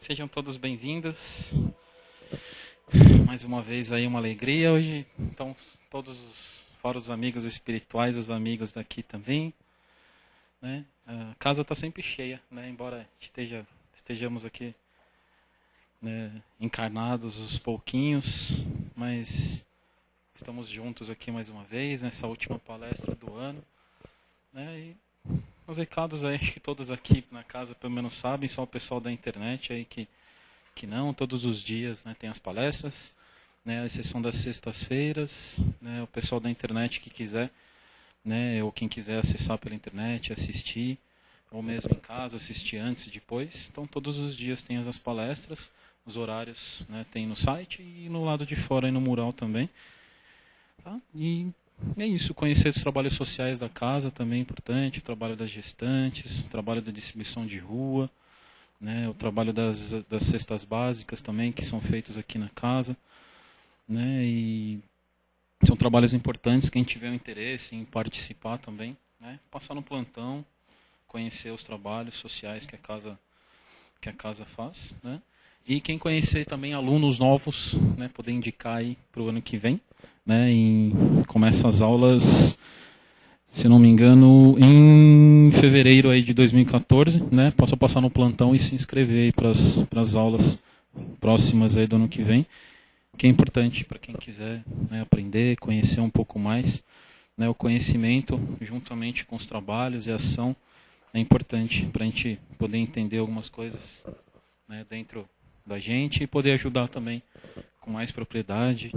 Sejam todos bem-vindos. Mais uma vez aí uma alegria hoje. Então, fora os amigos espirituais, os amigos daqui também, né? A casa está sempre cheia, né? Embora estejamos aqui, né, encarnados os pouquinhos, mas estamos juntos aqui mais uma vez nessa última palestra do ano, né? E os recados aí, acho que todos aqui na casa pelo menos sabem, só o pessoal da internet aí que não, todos os dias, né, tem as palestras, né, a exceção das sextas-feiras, né, o pessoal da internet que quiser, né, ou quem quiser acessar pela internet, assistir, ou mesmo em casa, assistir antes e depois. Então todos os dias tem as palestras, os horários, né, tem no site e no lado de fora e no mural também. Tá? E é isso, conhecer os trabalhos sociais da casa também é importante, o trabalho das gestantes, o trabalho da distribuição de rua, né, o trabalho das cestas básicas também, que são feitos aqui na casa, né, e são trabalhos importantes, quem tiver um interesse em participar também, né, passar no plantão, conhecer os trabalhos sociais que a casa faz, né, e quem conhecer também alunos novos, né, poder indicar aí para o ano que vem, né, começa as aulas, se não me engano, em fevereiro aí de 2014, né? Posso passar no plantão e se inscrever aí para as aulas próximas aí do ano que vem, que é importante para quem quiser, né, aprender, conhecer um pouco mais, né? O conhecimento, juntamente com os trabalhos e a ação, é importante para a gente poder entender algumas coisas, né, dentro da gente e poder ajudar também com mais propriedade,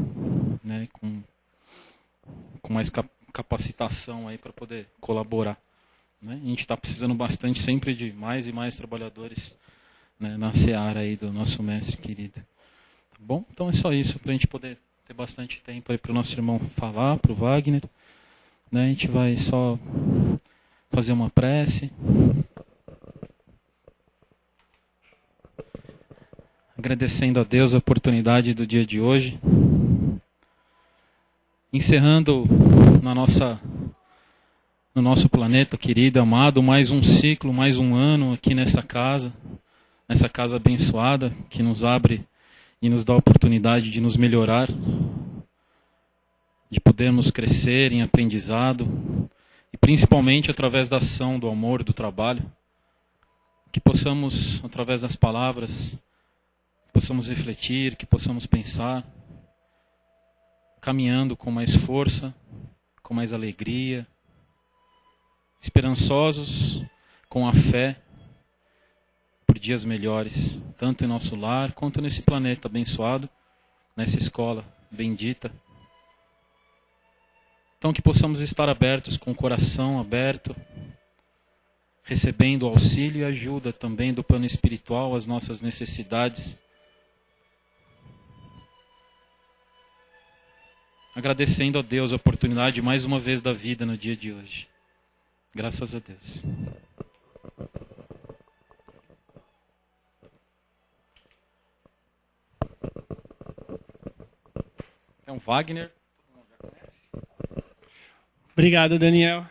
né, com mais capacitação aí para poder colaborar, né? A gente está precisando bastante sempre de mais e mais trabalhadores, né, na seara aí do nosso mestre querido. Tá bom? Então é só isso, para a gente poder ter bastante tempo aí para o nosso irmão falar, para o Wagner, né? A gente vai só fazer uma prece. Agradecendo a Deus a oportunidade do dia de hoje. Encerrando no nosso planeta querido, amado, mais um ciclo, mais um ano aqui nessa casa abençoada, que nos abre e nos dá a oportunidade de nos melhorar, de podermos crescer em aprendizado, e principalmente através da ação, do amor, do trabalho, que possamos, através das palavras, possamos refletir, que possamos pensar, caminhando com mais força, com mais alegria, esperançosos, com a fé, por dias melhores, tanto em nosso lar, quanto nesse planeta abençoado, nessa escola bendita. Então que possamos estar abertos, com o coração aberto, recebendo auxílio e ajuda também do plano espiritual, às nossas necessidades, agradecendo a Deus a oportunidade mais uma vez da vida no dia de hoje. Graças a Deus. Então, Wagner. Obrigado, Daniel.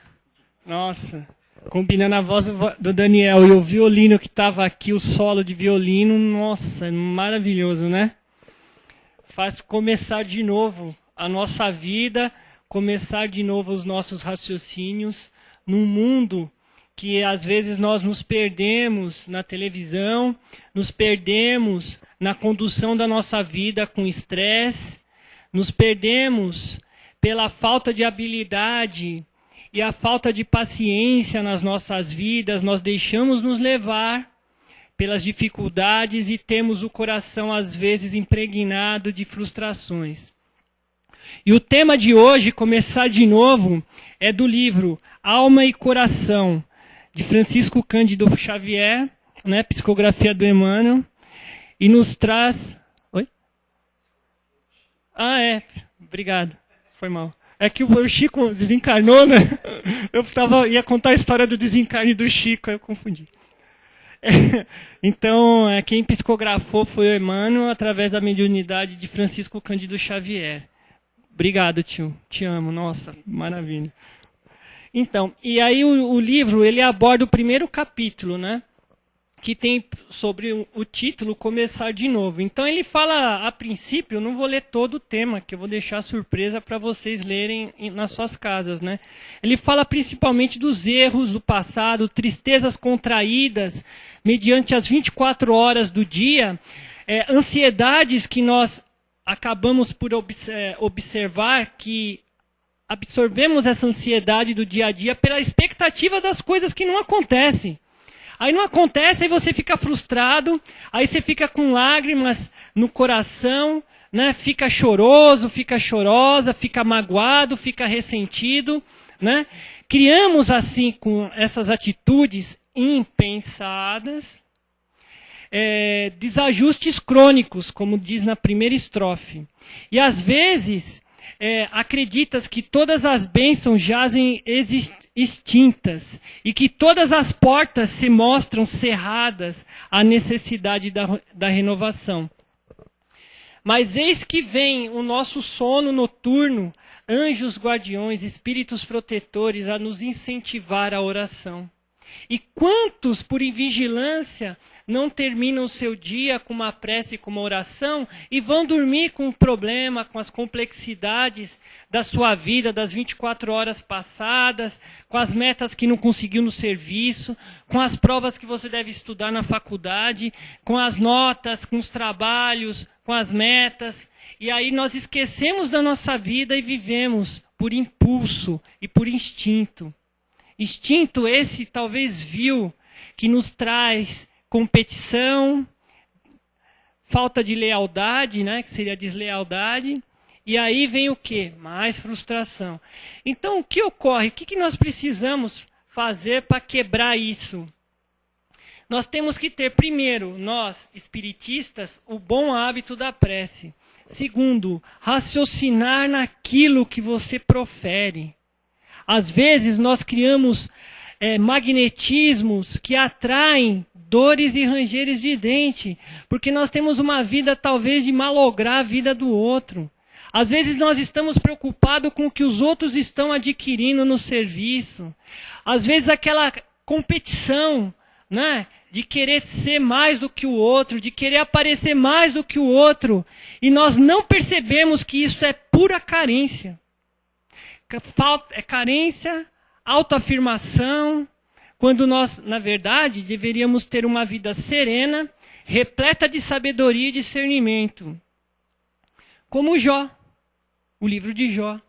Nossa, combinando a voz do Daniel e o violino que estava aqui, o solo de violino, nossa, maravilhoso, né? Faz começar de novo a nossa vida, começar de novo os nossos raciocínios, num mundo que às vezes nós nos perdemos na televisão, nos perdemos na condução da nossa vida com estresse, nos perdemos pela falta de habilidade e a falta de paciência nas nossas vidas, nós deixamos nos levar pelas dificuldades e temos o coração às vezes impregnado de frustrações. E o tema de hoje, começar de novo, é do livro Alma e Coração, de Francisco Cândido Xavier, né, psicografia do Emmanuel, e nos traz... Oi? Ah, obrigado, foi mal. É que o Chico desencarnou, né? Ia contar a história do desencarne do Chico, aí eu confundi. Então, quem psicografou foi o Emmanuel, através da mediunidade de Francisco Cândido Xavier. Obrigado, tio. Te amo. Nossa, maravilha. Então, e aí o livro, ele aborda o primeiro capítulo, né? que tem sobre o título Começar de Novo. Então ele fala, a princípio, eu não vou ler todo o tema, que eu vou deixar surpresa para vocês lerem nas suas casas, né? Ele fala principalmente dos erros do passado, tristezas contraídas mediante as 24 horas do dia, ansiedades que nós acabamos por observar, que absorvemos essa ansiedade do dia a dia pela expectativa das coisas que não acontecem. Aí não acontece, aí você fica frustrado, aí você fica com lágrimas no coração, né? Fica choroso, fica chorosa, fica magoado, fica ressentido, né? Criamos assim, com essas atitudes impensadas, desajustes crônicos, como diz na primeira estrofe. E às vezes acreditas que todas as bênçãos jazem extintas e que todas as portas se mostram cerradas à necessidade da renovação. Mas eis que vem o nosso sono noturno, anjos guardiões, espíritos protetores a nos incentivar à oração. E quantos, por invigilância, não terminam o seu dia com uma prece e com uma oração e vão dormir com o problema, com as complexidades da sua vida, das 24 horas passadas, com as metas que não conseguiu no serviço, com as provas que você deve estudar na faculdade, com as notas, com os trabalhos, com as metas. E aí nós esquecemos da nossa vida e vivemos por impulso e por instinto. Instinto esse talvez vil, que nos traz competição, falta de lealdade, né, que seria deslealdade, e aí vem o quê? Mais frustração. Então, o que ocorre? O que nós precisamos fazer para quebrar isso? Nós temos que ter, primeiro, nós, espiritistas, o bom hábito da prece. Segundo, raciocinar naquilo que você profere. Às vezes, nós criamos magnetismos que atraem dores e rangeres de dente, porque nós temos uma vida talvez de malograr a vida do outro. Às vezes nós estamos preocupados com o que os outros estão adquirindo no serviço. Às vezes aquela competição, né, de querer ser mais do que o outro, de querer aparecer mais do que o outro, e nós não percebemos que isso é pura carência. É carência, autoafirmação, quando nós, na verdade, deveríamos ter uma vida serena, repleta de sabedoria e discernimento. Como Jó, o livro de Jó.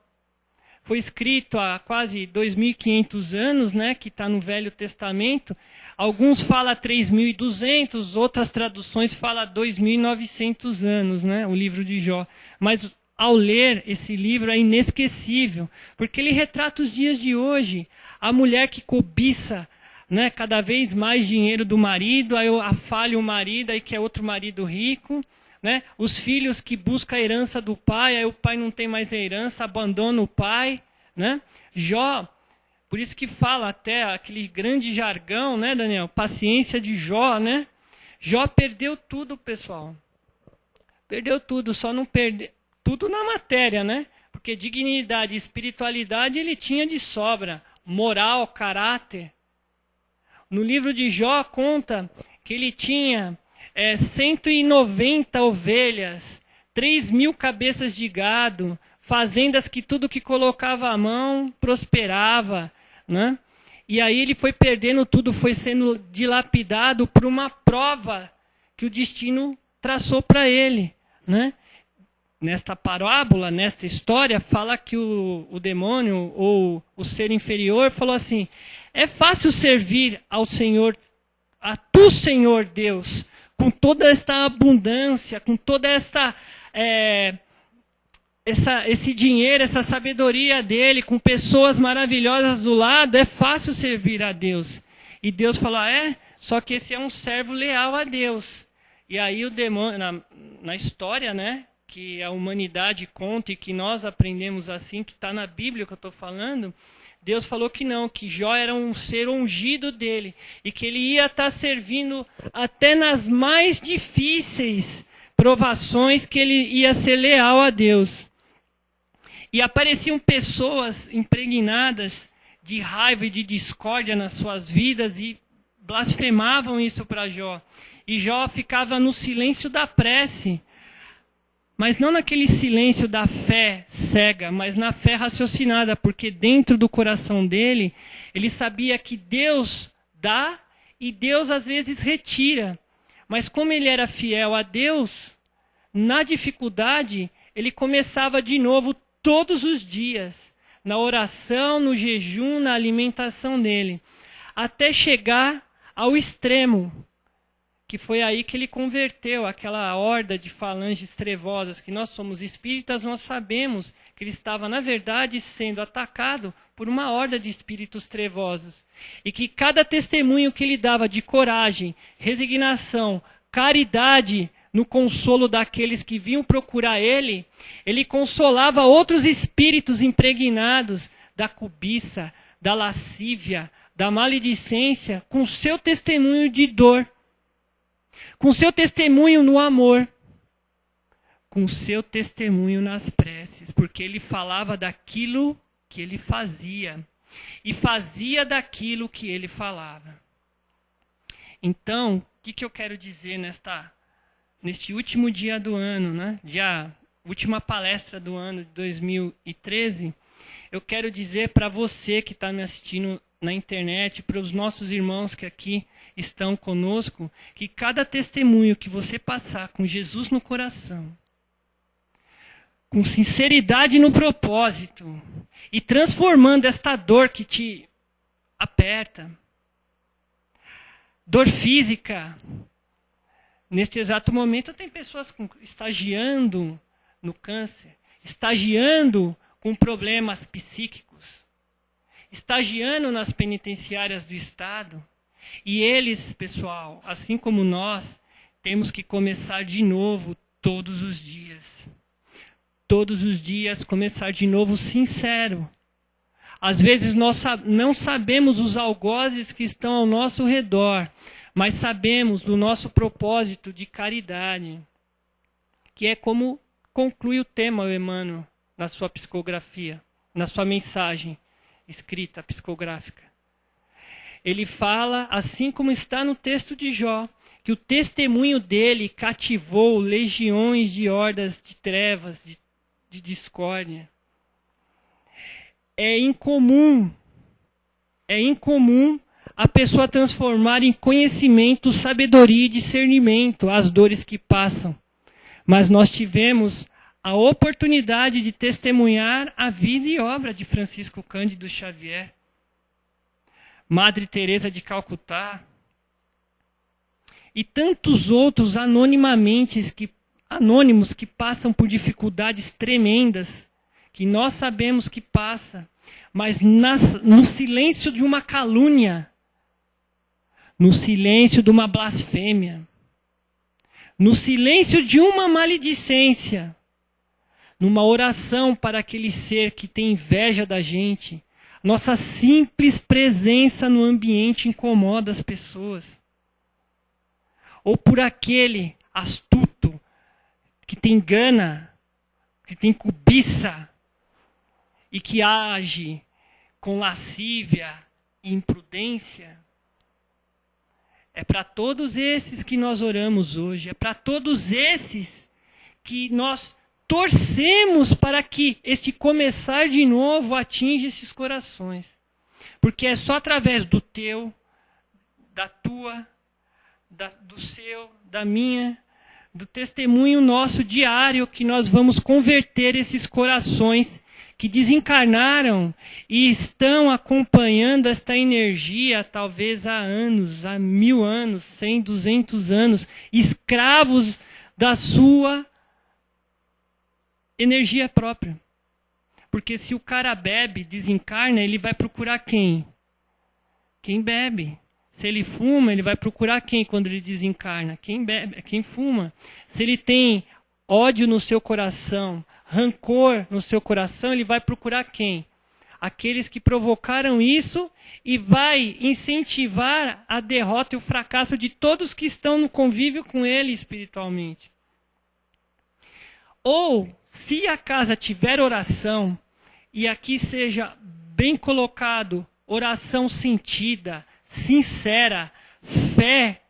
Foi escrito há quase 2.500 anos, né, que está no Velho Testamento. Alguns falam 3.200, outras traduções falam 2.900 anos, né, o livro de Jó. Mas ao ler esse livro é inesquecível, porque ele retrata os dias de hoje. A mulher que cobiça, né, cada vez mais dinheiro do marido, aí afalha o marido, aí quer outro marido rico, né? Os filhos que buscam a herança do pai, aí o pai não tem mais a herança, abandona o pai, né? Jó, por isso que fala até aquele grande jargão, né, Daniel? Paciência de Jó, né? Jó perdeu tudo, pessoal. Perdeu tudo, só não perdeu tudo na matéria, né? Porque dignidade e espiritualidade ele tinha de sobra, moral, caráter. No livro de Jó conta que ele tinha 190 ovelhas, 3.000 cabeças de gado, fazendas que tudo que colocava a mão prosperava, né? E aí ele foi perdendo tudo, foi sendo dilapidado por uma prova que o destino traçou para ele, né? Nesta parábola, nesta história, fala que o demônio ou o ser inferior falou assim: é fácil servir ao Senhor, a tu, Senhor Deus, com toda esta abundância, com toda esse dinheiro, essa sabedoria dele, com pessoas maravilhosas do lado, é fácil servir a Deus. E Deus falou: só que esse é um servo leal a Deus. E aí o demônio, na história, né, que a humanidade conta e que nós aprendemos assim, que está na Bíblia que eu estou falando, Deus falou que não, que Jó era um ser ungido dele e que ele ia estar servindo até nas mais difíceis provações, que ele ia ser leal a Deus. E apareciam pessoas impregnadas de raiva e de discórdia nas suas vidas e blasfemavam isso para Jó. E Jó ficava no silêncio da prece. Mas não naquele silêncio da fé cega, mas na fé raciocinada, porque dentro do coração dele, ele sabia que Deus dá e Deus às vezes retira. Mas como ele era fiel a Deus, na dificuldade, ele começava de novo todos os dias, na oração, no jejum, na alimentação dele, até chegar ao extremo, que foi aí que ele converteu aquela horda de falanges trevosas, que nós somos espíritas, nós sabemos que ele estava, na verdade, sendo atacado por uma horda de espíritos trevosos. E que cada testemunho que ele dava de coragem, resignação, caridade, no consolo daqueles que vinham procurar ele, ele consolava outros espíritos impregnados da cobiça, da lascívia, da maledicência, com seu testemunho de dor, com seu testemunho no amor, com seu testemunho nas preces, porque ele falava daquilo que ele fazia e fazia daquilo que ele falava. Então, o que eu quero dizer neste último dia do ano, né? Última palestra do ano de 2013, eu quero dizer para você que está me assistindo na internet, para os nossos irmãos que aqui estão conosco, que cada testemunho que você passar com Jesus no coração, com sinceridade no propósito, e transformando esta dor que te aperta, dor física. Neste exato momento, tem pessoas estagiando no câncer, estagiando com problemas psíquicos, estagiando nas penitenciárias do Estado. E eles, pessoal, assim como nós, temos que começar de novo todos os dias. Todos os dias começar de novo sincero. Às vezes nós não sabemos os algozes que estão ao nosso redor, mas sabemos do nosso propósito de caridade, que é como conclui o tema, o Emmanuel, na sua psicografia, na sua mensagem escrita, psicográfica. Ele fala, assim como está no texto de Jó, que o testemunho dele cativou legiões de hordas de trevas, de discórdia. É incomum a pessoa transformar em conhecimento, sabedoria e discernimento as dores que passam. Mas nós tivemos a oportunidade de testemunhar a vida e obra de Francisco Cândido Xavier, Madre Teresa de Calcutá e tantos outros anônimos que passam por dificuldades tremendas, que nós sabemos que passa, mas no silêncio de uma calúnia, no silêncio de uma blasfêmia, no silêncio de uma maledicência, numa oração para aquele ser que tem inveja da gente, nossa simples presença no ambiente incomoda as pessoas. Ou por aquele astuto que tem gana, que tem cobiça e que age com lascívia e imprudência. É para todos esses que nós oramos hoje, é para todos esses que nós torcemos para que este começar de novo atinja esses corações. Porque é só através do teu, da tua, do seu, da minha, do testemunho nosso diário que nós vamos converter esses corações que desencarnaram e estão acompanhando esta energia talvez há anos, há 1000 anos, 100, 200 anos, escravos da sua energia própria. Porque se o cara bebe, desencarna, ele vai procurar quem? Quem bebe. Se ele fuma, ele vai procurar quem quando ele desencarna? Quem bebe, quem fuma. Se ele tem ódio no seu coração, rancor no seu coração, ele vai procurar quem? Aqueles que provocaram isso e vai incentivar a derrota e o fracasso de todos que estão no convívio com ele espiritualmente. Ou, se a casa tiver oração, e aqui seja bem colocado, oração sentida, sincera, fé,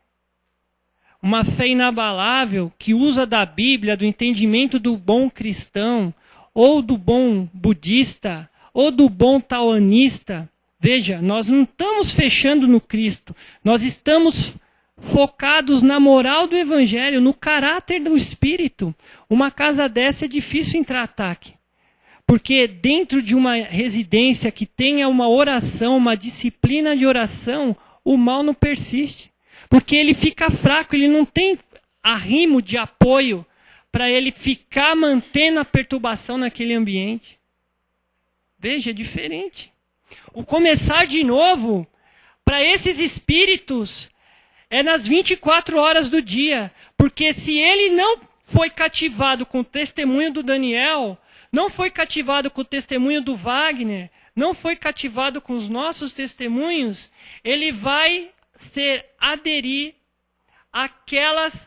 uma fé inabalável, que usa da Bíblia, do entendimento do bom cristão, ou do bom budista, ou do bom taoísta. Veja, nós não estamos fechando no Cristo, nós estamos focados na moral do Evangelho, no caráter do Espírito. Uma casa dessa é difícil entrar ataque. Porque dentro de uma residência que tenha uma oração, uma disciplina de oração, o mal não persiste. Porque ele fica fraco, ele não tem arrimo de apoio para ele ficar mantendo a perturbação naquele ambiente. Veja, é diferente. O começar de novo, para esses espíritos, é nas 24 horas do dia. Porque se ele não foi cativado com o testemunho do Daniel, não foi cativado com o testemunho do Wagner, não foi cativado com os nossos testemunhos, ele vai aderir àquelas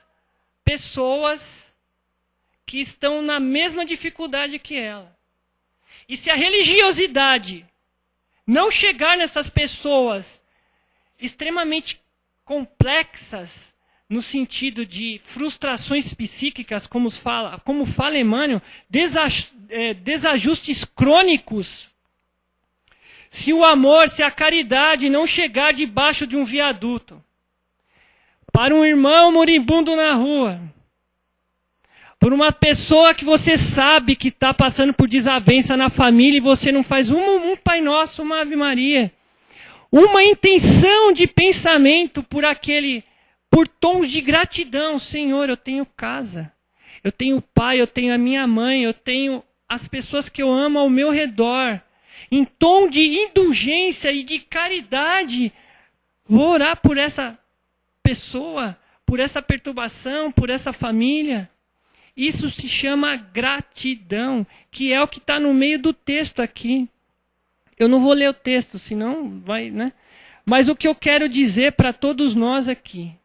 pessoas que estão na mesma dificuldade que ela. E se a religiosidade não chegar nessas pessoas extremamente complexas, no sentido de frustrações psíquicas, como fala Emmanuel, desajustes crônicos, se o amor, se a caridade não chegar debaixo de um viaduto, para um irmão moribundo na rua, por uma pessoa que você sabe que está passando por desavença na família e você não faz um Pai Nosso, uma Ave Maria, uma intenção de pensamento por tons de gratidão. Senhor, eu tenho casa, eu tenho pai, eu tenho a minha mãe, eu tenho as pessoas que eu amo ao meu redor. Em tom de indulgência e de caridade, vou orar por essa pessoa, por essa perturbação, por essa família. Isso se chama gratidão, que é o que está no meio do texto aqui. Eu não vou ler o texto, senão vai, né? Mas o que eu quero dizer para todos nós aqui,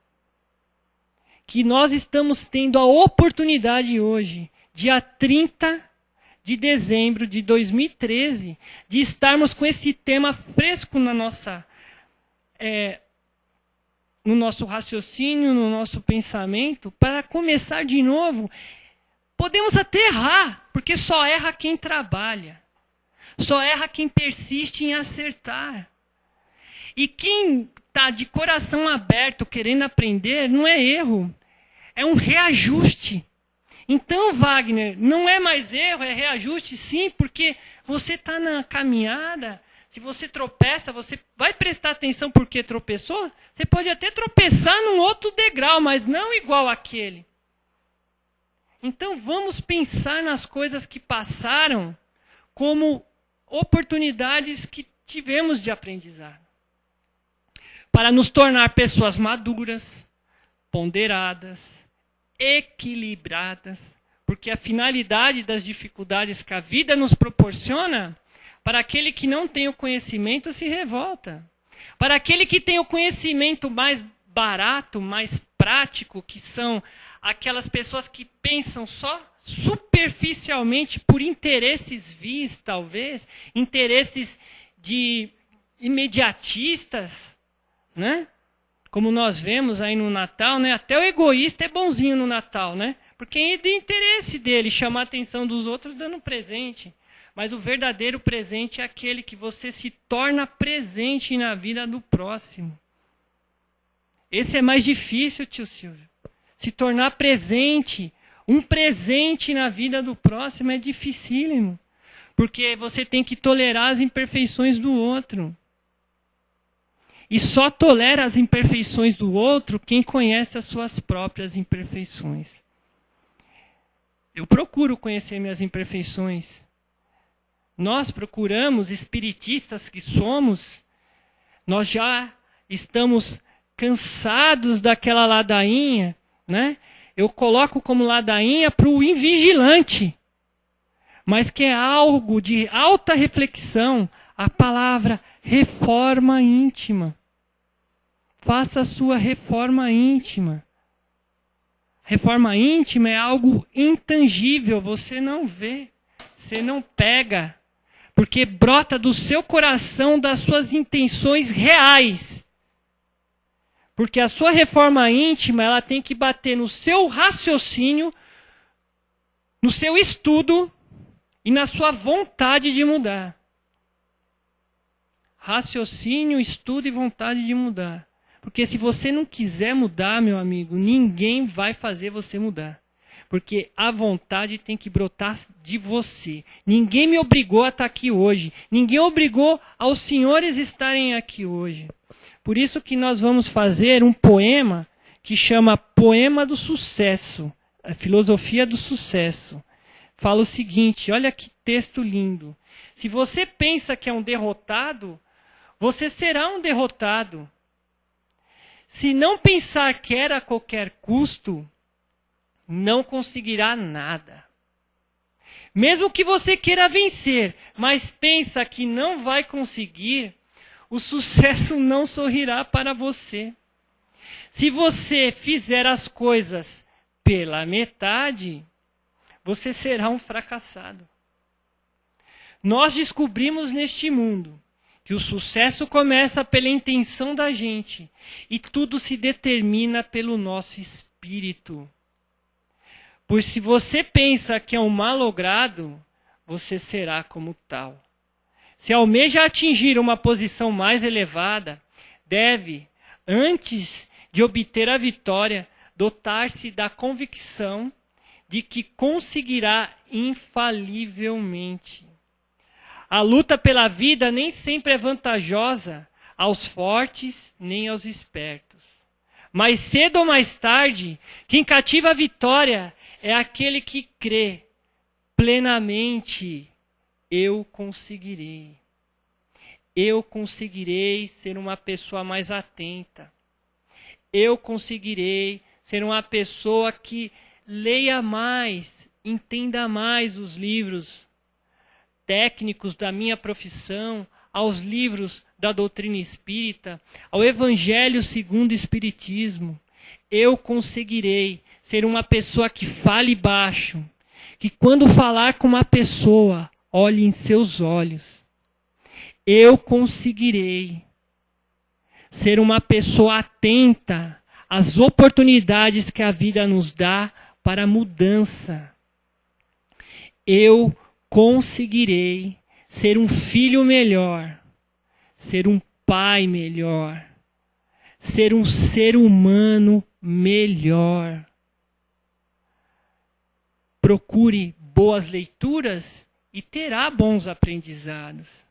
que nós estamos tendo a oportunidade hoje, dia 30 de dezembro de 2013, de estarmos com esse tema fresco no nosso raciocínio, no nosso pensamento, para começar de novo. Podemos até errar, porque só erra quem trabalha. Só erra quem persiste em acertar. E quem está de coração aberto, querendo aprender, não é erro, é um reajuste. Então, Wagner, não é mais erro, é reajuste sim, porque você está na caminhada, se você tropeça, você vai prestar atenção porque tropeçou, você pode até tropeçar num outro degrau, mas não igual àquele. Então, vamos pensar nas coisas que passaram como oportunidades que tivemos de aprendizado. Para nos tornar pessoas maduras, ponderadas, equilibradas, porque a finalidade das dificuldades que a vida nos proporciona, para aquele que não tem o conhecimento, se revolta. Para aquele que tem o conhecimento mais barato, mais prático, que são aquelas pessoas que pensam só superficialmente por interesses vis, talvez, interesses de imediatistas, né? Como nós vemos aí no Natal, né? Até o egoísta é bonzinho no Natal, né? Porque é do interesse dele chamar a atenção dos outros dando presente. Mas o verdadeiro presente é aquele que você se torna presente na vida do próximo. Esse é mais difícil, tio Silvio. Se tornar presente, um presente na vida do próximo é dificílimo. Porque você tem que tolerar as imperfeições do outro. E só tolera as imperfeições do outro quem conhece as suas próprias imperfeições. Eu procuro conhecer minhas imperfeições. Nós procuramos, espiritistas que somos, nós já estamos cansados daquela ladainha, né? Eu coloco como ladainha para o invigilante, mas que é algo de alta reflexão, a palavra reforma íntima. Faça a sua reforma íntima. Reforma íntima é algo intangível, você não vê, você não pega, porque brota do seu coração, das suas intenções reais. Porque a sua reforma íntima, ela tem que bater no seu raciocínio, no seu estudo e na sua vontade de mudar. Raciocínio, estudo e vontade de mudar. Porque se você não quiser mudar, meu amigo, ninguém vai fazer você mudar. Porque a vontade tem que brotar de você. Ninguém me obrigou a estar aqui hoje. Ninguém obrigou aos senhores estarem aqui hoje. Por isso que nós vamos fazer um poema que chama Poema do Sucesso. A filosofia do sucesso. Fala o seguinte, olha que texto lindo. Se você pensa que é um derrotado, você será um derrotado. Se não pensar que era a qualquer custo, não conseguirá nada. Mesmo que você queira vencer, mas pensa que não vai conseguir, o sucesso não sorrirá para você. Se você fizer as coisas pela metade, você será um fracassado. Nós descobrimos neste mundo que o sucesso começa pela intenção da gente e tudo se determina pelo nosso espírito. Pois se você pensa que é um malogrado, você será como tal. Se almeja atingir uma posição mais elevada, deve, antes de obter a vitória, dotar-se da convicção de que conseguirá infalivelmente. A luta pela vida nem sempre é vantajosa aos fortes nem aos espertos. Mas cedo ou mais tarde, quem cativa a vitória é aquele que crê plenamente: eu conseguirei. Eu conseguirei ser uma pessoa mais atenta. Eu conseguirei ser uma pessoa que leia mais, entenda mais os livros técnicos da minha profissão, aos livros da doutrina espírita, ao Evangelho segundo o Espiritismo. Eu conseguirei ser uma pessoa que fale baixo, que quando falar com uma pessoa, olhe em seus olhos. Eu conseguirei ser uma pessoa atenta às oportunidades que a vida nos dá para a mudança. Eu conseguirei ser um filho melhor, ser um pai melhor, ser um ser humano melhor. Procure boas leituras e terá bons aprendizados.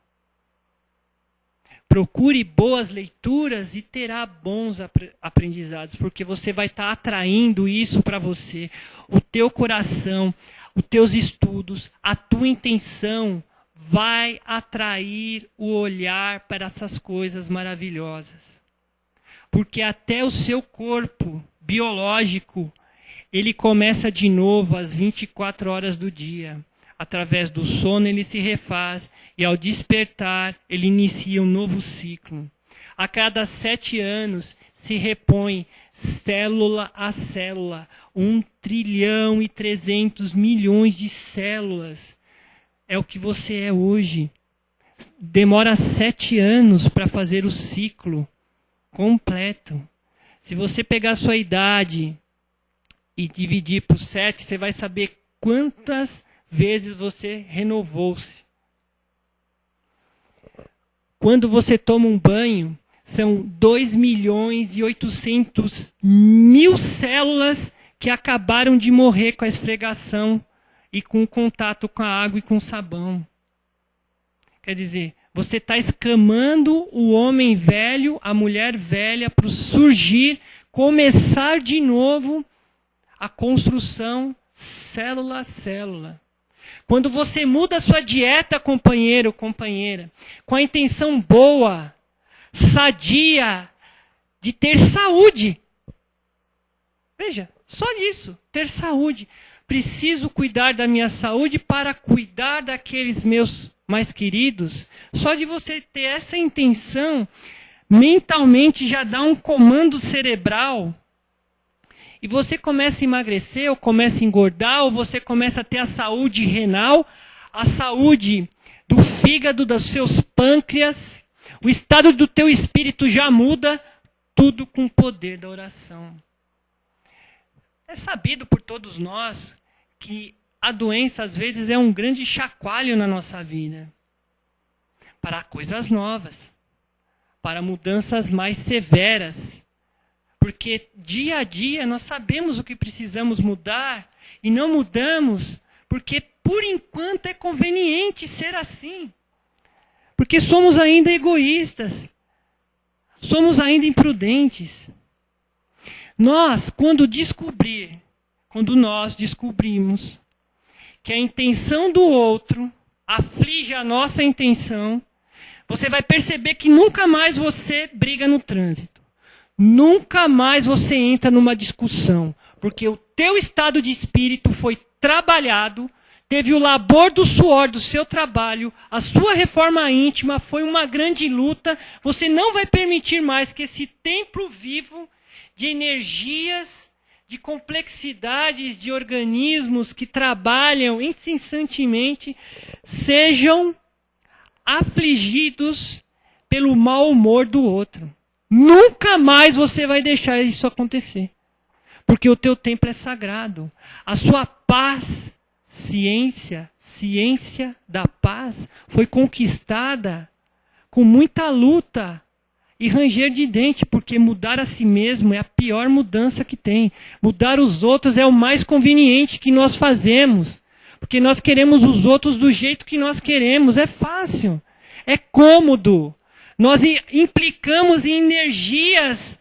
Procure boas leituras e terá bons aprendizados, porque você vai estar atraindo isso para você. O teu coração, os teus estudos, a tua intenção vai atrair o olhar para essas coisas maravilhosas. Porque até o seu corpo biológico, ele começa de novo às 24 horas do dia. Através do sono ele se refaz e ao despertar ele inicia um novo ciclo. A cada 7 anos se repõe célula a célula, 1.300.000.000.000 de células. É o que você é hoje. Demora 7 anos para fazer o ciclo completo. Se você pegar a sua idade e dividir por 7, você vai saber quantas vezes você renovou-se. Quando você toma um banho, são 2.800.000 células que acabaram de morrer com a esfregação e com o contato com a água e com o sabão. Quer dizer, você está escamando o homem velho, a mulher velha, para surgir, começar de novo a construção célula a célula. Quando você muda a sua dieta, companheiro ou companheira, com a intenção boa, sadia, de ter saúde. Veja, só isso, ter saúde. Preciso cuidar da minha saúde para cuidar daqueles meus mais queridos. Só de você ter essa intenção, mentalmente já dá um comando cerebral. E você começa a emagrecer, ou começa a engordar, ou você começa a ter a saúde renal, a saúde do fígado, dos seus pâncreas. O estado do teu espírito já muda. tudo com o poder da oração. É sabido por todos nós que a doença, às vezes, é um grande chacoalho na nossa vida. Para coisas novas. Para mudanças mais severas. Porque dia a dia nós sabemos o que precisamos mudar e não mudamos porque, por enquanto, é conveniente ser assim. Porque somos ainda egoístas. Somos ainda imprudentes. Quando nós descobrimos que a intenção do outro aflige a nossa intenção, você vai perceber que nunca mais você briga no trânsito. Nunca mais você entra numa discussão. Porque o teu estado de espírito foi trabalhado, teve o labor do suor do seu trabalho, a sua reforma íntima foi uma grande luta. Você não vai permitir mais que esse templo vivo de energias, de complexidades, de organismos que trabalham incessantemente, sejam afligidos pelo mau humor do outro. Nunca mais você vai deixar isso acontecer. Porque o teu templo é sagrado. A sua paz, ciência da paz, foi conquistada com muita luta e ranger de dente, porque mudar a si mesmo é a pior mudança que tem. Mudar os outros é o mais conveniente que nós fazemos. Porque nós queremos os outros do jeito que nós queremos. É fácil. É cômodo. Nós implicamos em energias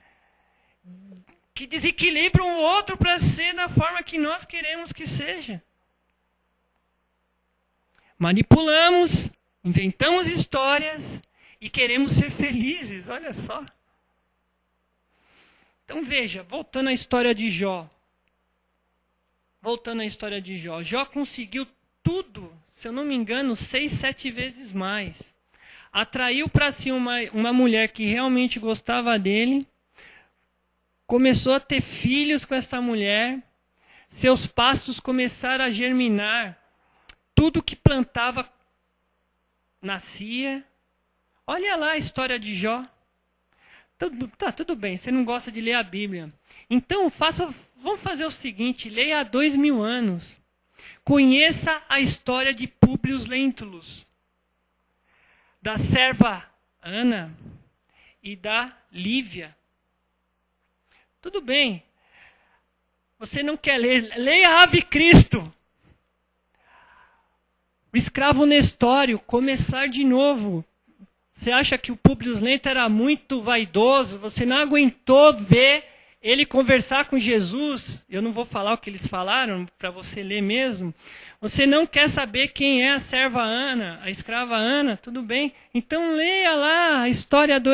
que desequilibram o outro para ser da forma que nós queremos que seja. Manipulamos, inventamos histórias e queremos ser felizes, olha só. Então veja, voltando à história de Jó. Jó conseguiu tudo, se eu não me engano, 6, 7 vezes mais. Atraiu para si uma mulher que realmente gostava dele. Começou a ter filhos com essa mulher. Seus pastos começaram a germinar. Tudo que plantava nascia. Olha lá a história de Jó. Tudo bem, você não gosta de ler a Bíblia. Então, vamos fazer o seguinte, leia há 2000 anos. Conheça a história de Públio Lentulus, da serva Ana e da Lívia. Tudo bem. Você não quer ler? Leia Ave Cristo. O escravo Nestório, começar de novo. Você acha que o Públio Lento era muito vaidoso? Você não aguentou ver ele conversar com Jesus? Eu não vou falar o que eles falaram, para você ler mesmo. Você não quer saber quem é a serva Ana, a escrava Ana? Tudo bem. Então leia lá a história do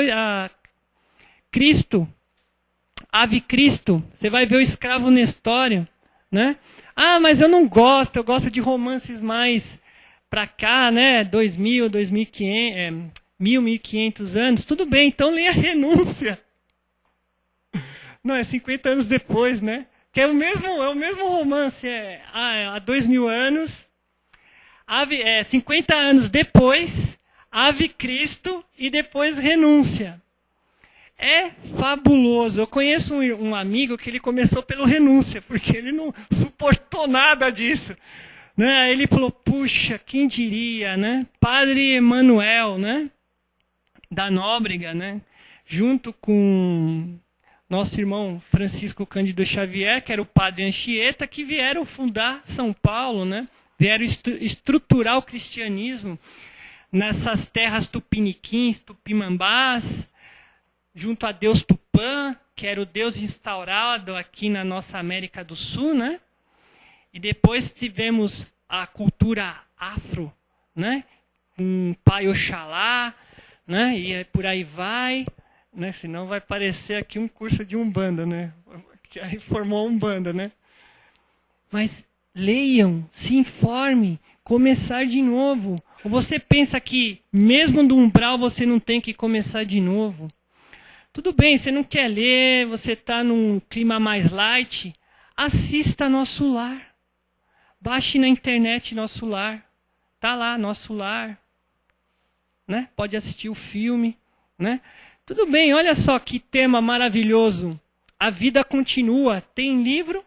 Cristo. Ave Cristo, você vai ver o escravo Nestório, né? Ah, mas eu não gosto, eu gosto de romances mais para cá, né? 2000, 2500, 1500 anos. Tudo bem, então leia a Renúncia. Não, é 50 anos depois, né? Que é o mesmo romance, há 2000 anos, 50 anos depois, Ave Cristo e depois Renúncia. É fabuloso. Eu conheço um amigo que ele começou pelo Renúncia, porque ele não suportou nada disso. Né? Ele falou, puxa, quem diria, né? Padre Emanuel, né? Da Nóbrega, né? Junto com nosso irmão Francisco Cândido Xavier, que era o padre Anchieta, que vieram fundar São Paulo, né? Vieram estruturar o cristianismo nessas terras tupiniquins, tupimambás, junto a Deus Tupã, que era o Deus instaurado aqui na nossa América do Sul, né? E depois tivemos a cultura afro, né? Com Pai Oxalá, né? E por aí vai, né? Senão vai parecer aqui um curso de Umbanda, né? Que aí formou Umbanda, né? Mas leiam, se informem, começar de novo. Ou você pensa que mesmo do umbral você não tem que começar de novo? Tudo bem, você não quer ler, você está num clima mais light, assista Nosso Lar. Baixe na internet Nosso Lar. Está lá, Nosso Lar. Né? Pode assistir o filme. Né? Tudo bem, olha só que tema maravilhoso. A vida continua. Tem livro,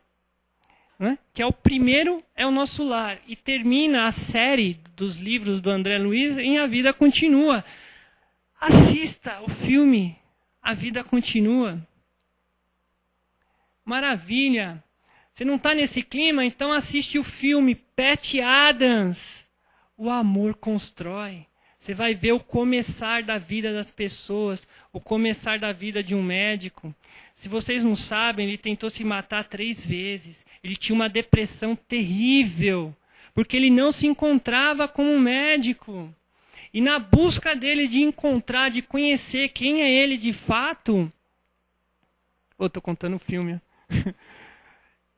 né, que é o primeiro, é o nosso lar. E termina a série dos livros do André Luiz em A Vida Continua. Assista o filme A Vida Continua. Maravilha. Você não está nesse clima? Então assiste o filme Patty Adams. O amor constrói. Você vai ver o começar da vida das pessoas, o começar da vida de um médico. Se vocês não sabem, ele tentou se matar 3 vezes. Ele tinha uma depressão terrível, porque ele não se encontrava como médico. E na busca dele de encontrar, de conhecer quem é ele de fato... Estou contando o filme.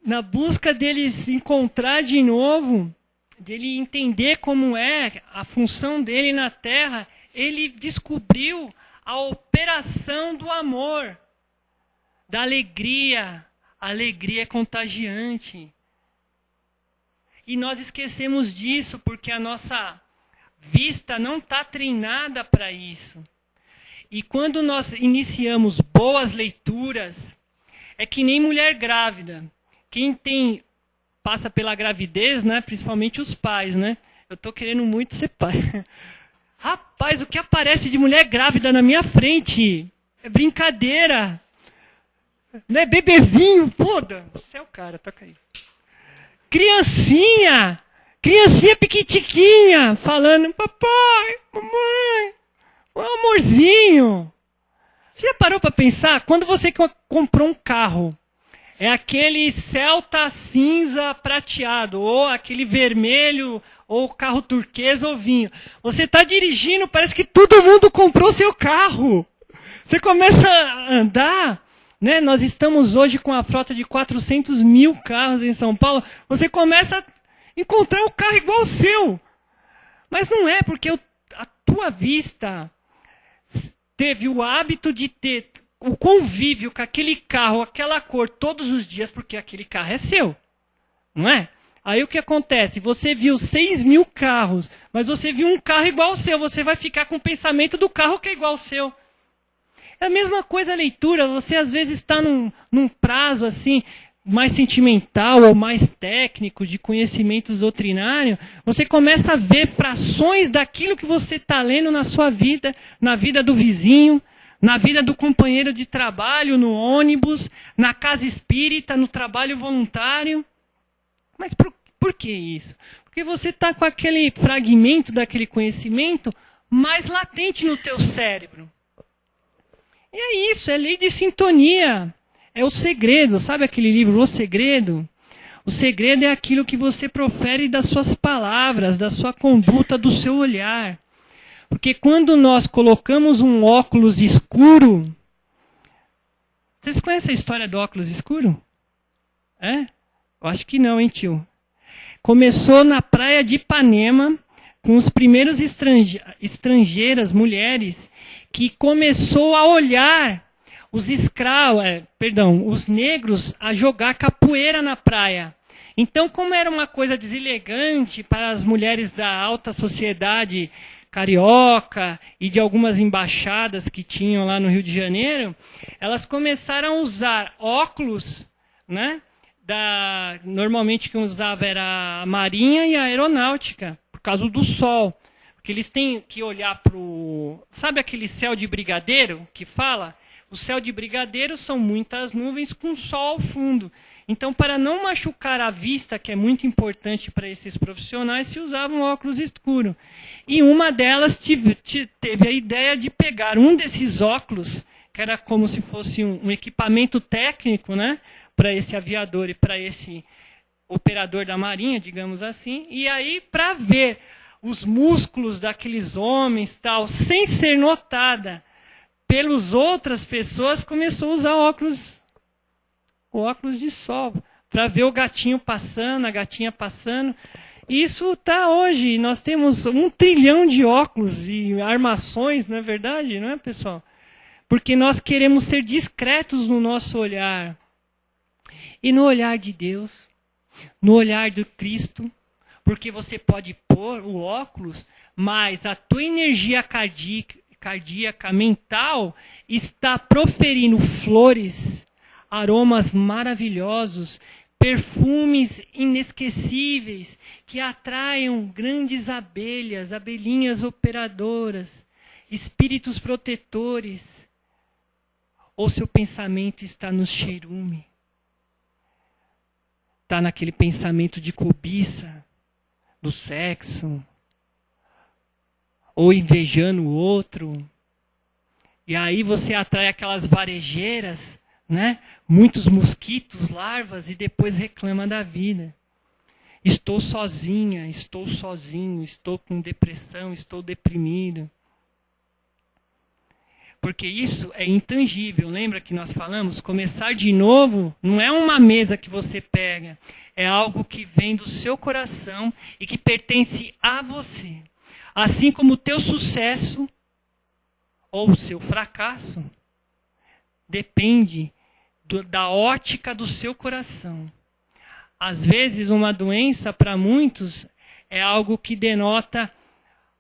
Na busca dele se encontrar de novo, dele entender como é a função dele na Terra, ele descobriu a operação do amor, da alegria. A alegria é contagiante. E nós esquecemos disso porque a nossa vista não está treinada para isso. E quando nós iniciamos boas leituras, é que nem mulher grávida. Quem passa pela gravidez, né, principalmente os pais, né? Eu estou querendo muito ser pai. Rapaz, o que aparece de mulher grávida na minha frente? É brincadeira. Né, bebezinho, foda. Você é o cara, toca aí. Criancinha piquitiquinha, falando, papai, mamãe, um amorzinho. Você já parou para pensar? Quando você comprou um carro, é aquele Celta cinza prateado, ou aquele vermelho, ou carro turquesa ou vinho. Você está dirigindo, parece que todo mundo comprou seu carro. Você começa a andar, né? Nós estamos hoje com a frota de 400 mil carros em São Paulo. Você começa a encontrar um carro igual ao seu. Mas não é, porque a tua vista teve o hábito de ter o convívio com aquele carro, aquela cor, todos os dias, porque aquele carro é seu. Não é? Aí o que acontece? Você viu 6 mil carros, mas você viu um carro igual ao seu. Você vai ficar com o pensamento do carro que é igual ao seu. É a mesma coisa a leitura. Você às vezes está num prazo assim, mais sentimental ou mais técnico, de conhecimentos doutrinários. Você começa a ver frações daquilo que você está lendo na sua vida, na vida do vizinho, na vida do companheiro de trabalho, no ônibus, na casa espírita, no trabalho voluntário. Mas por que isso? Porque você está com aquele fragmento daquele conhecimento mais latente no teu cérebro. E é isso, é lei de sintonia. É o segredo, sabe aquele livro, O Segredo? O segredo é aquilo que você profere das suas palavras, da sua conduta, do seu olhar. Porque quando nós colocamos um óculos escuro... Vocês conhecem a história do óculos escuro? É? Eu acho que não, hein, tio? Começou na praia de Ipanema, com os primeiros estrangeiras, mulheres, que começou a olhar os negros a jogar capoeira na praia. Então, como era uma coisa deselegante para as mulheres da alta sociedade carioca e de algumas embaixadas que tinham lá no Rio de Janeiro, elas começaram a usar óculos, né? Normalmente quem usava era a marinha e a aeronáutica, por causa do sol. Porque eles têm que olhar para o... Sabe aquele céu de brigadeiro que fala? O céu de brigadeiro são muitas nuvens com sol ao fundo. Então, para não machucar a vista, que é muito importante para esses profissionais, se usavam óculos escuros. E uma delas teve a ideia de pegar um desses óculos, que era como se fosse um equipamento técnico, né, para esse aviador e para esse operador da marinha, digamos assim, e aí para ver os músculos daqueles homens, tal, sem ser notada pelas outras pessoas, começou a usar o óculos de sol, para ver o gatinho passando, a gatinha passando. Isso está hoje, nós temos 1 trilhão de óculos e armações, não é verdade? Não é, pessoal? Porque nós queremos ser discretos no nosso olhar. E no olhar de Deus, no olhar do Cristo, porque você pode pôr o óculos, mas a tua energia cardíaca, mental, está proferindo flores, aromas maravilhosos, perfumes inesquecíveis que atraiam grandes abelhas, abelhinhas operadoras, espíritos protetores. Ou seu pensamento está no cheirume, está naquele pensamento de cobiça, do sexo, ou invejando o outro. E aí você atrai aquelas varejeiras, né? Muitos mosquitos, larvas, e depois reclama da vida. Estou sozinha, estou sozinho, estou com depressão, estou deprimido. Porque isso é intangível. Lembra que nós falamos? Começar de novo não é uma mesa que você pega. É algo que vem do seu coração e que pertence a você. Assim como o teu sucesso ou o seu fracasso depende da ótica do seu coração. Às vezes, uma doença, para muitos, é algo que denota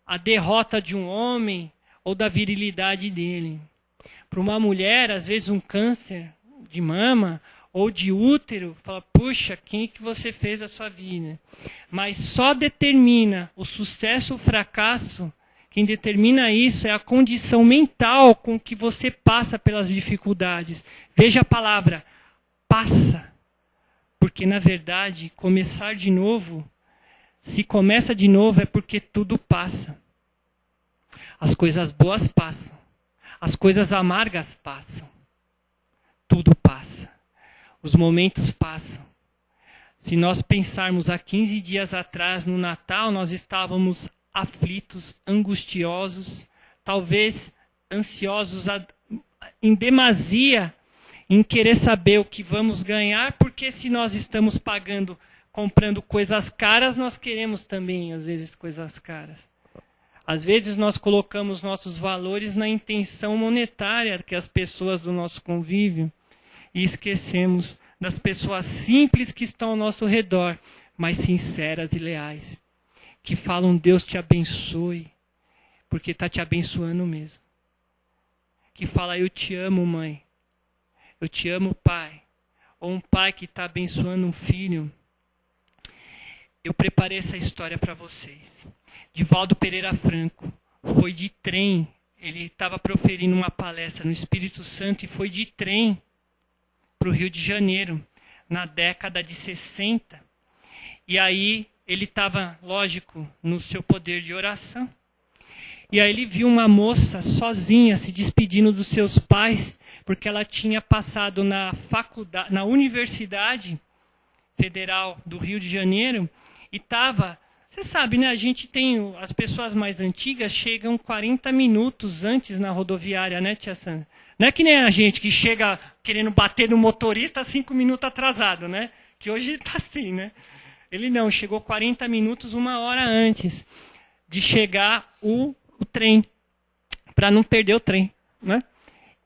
a derrota de um homem ou da virilidade dele. Para uma mulher, às vezes, um câncer de mama ou de útero, fala, puxa, quem que você fez a sua vida? Mas só determina o sucesso ou o fracasso, quem determina isso é a condição mental com que você passa pelas dificuldades. Veja a palavra, passa. Porque, na verdade, começar de novo, se começa de novo é porque tudo passa. As coisas boas passam. As coisas amargas passam. Tudo passa. Os momentos passam. Se nós pensarmos há 15 dias atrás, no Natal, nós estávamos aflitos, angustiosos, talvez ansiosos em demasia, em querer saber o que vamos ganhar, porque se nós estamos comprando coisas caras, nós queremos também, às vezes, coisas caras. Às vezes nós colocamos nossos valores na intenção monetária que as pessoas do nosso convívio e esquecemos das pessoas simples que estão ao nosso redor, mas sinceras e leais, que falam Deus te abençoe, porque está te abençoando mesmo. Que fala eu te amo, mãe, eu te amo, pai, ou um pai que está abençoando um filho. Eu preparei essa história para vocês. Divaldo Pereira Franco foi de trem, ele estava proferindo uma palestra no Espírito Santo e foi de trem para o Rio de Janeiro, na década de 60. E aí ele estava, lógico, no seu poder de oração. E aí ele viu uma moça sozinha se despedindo dos seus pais, porque ela tinha passado na faculdade, na Universidade Federal do Rio de Janeiro e estava... Você sabe, né? A gente tem... As pessoas mais antigas chegam 40 minutos antes na rodoviária, né, tia Sandra? Não é que nem a gente que chega querendo bater no motorista 5 minutos atrasado, né? Que hoje está assim, né? Ele não, chegou 40 minutos, 1 hora antes de chegar o trem, para não perder o trem, né?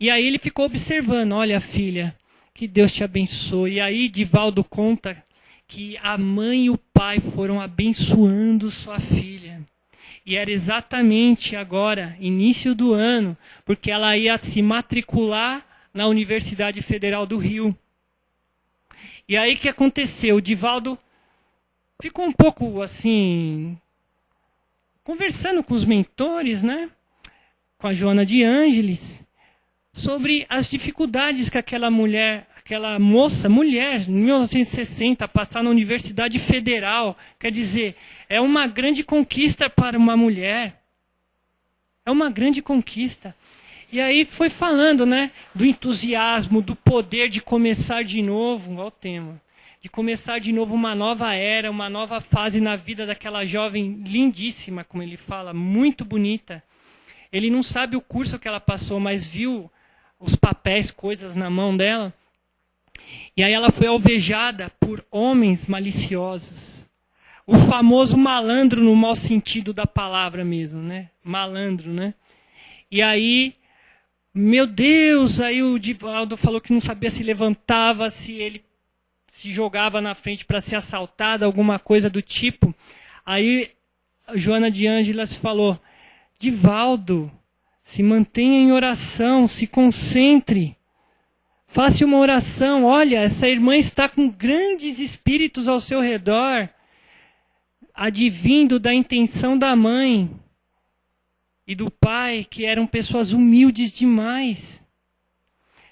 E aí ele ficou observando, olha, filha, que Deus te abençoe. E aí Divaldo conta que a mãe e o pai foram abençoando sua filha. E era exatamente agora, início do ano, porque ela ia se matricular na Universidade Federal do Rio. E aí o que aconteceu? O Divaldo ficou um pouco assim, conversando com os mentores, né? Com a Joana de Ângeles, sobre as dificuldades que aquela mulher, mulher, em 1960, passar na Universidade Federal, quer dizer, é uma grande conquista para uma mulher. É uma grande conquista. E aí foi falando, né, do entusiasmo, do poder de começar de novo, olha o tema, de começar de novo uma nova era, uma nova fase na vida daquela jovem lindíssima, como ele fala, muito bonita. Ele não sabe o curso que ela passou, mas viu os papéis, coisas na mão dela. E aí ela foi alvejada por homens maliciosos. O famoso malandro no mau sentido da palavra mesmo, né? Malandro, né? E aí, meu Deus, aí o Divaldo falou que não sabia se levantava, se ele se jogava na frente para ser assaltado, alguma coisa do tipo. Aí a Joana de Ângeles falou, Divaldo, Se mantenha em oração, se concentre. Faça uma oração. Olha, essa irmã está com grandes espíritos ao seu redor, advindo da intenção da mãe e do pai, que eram pessoas humildes demais.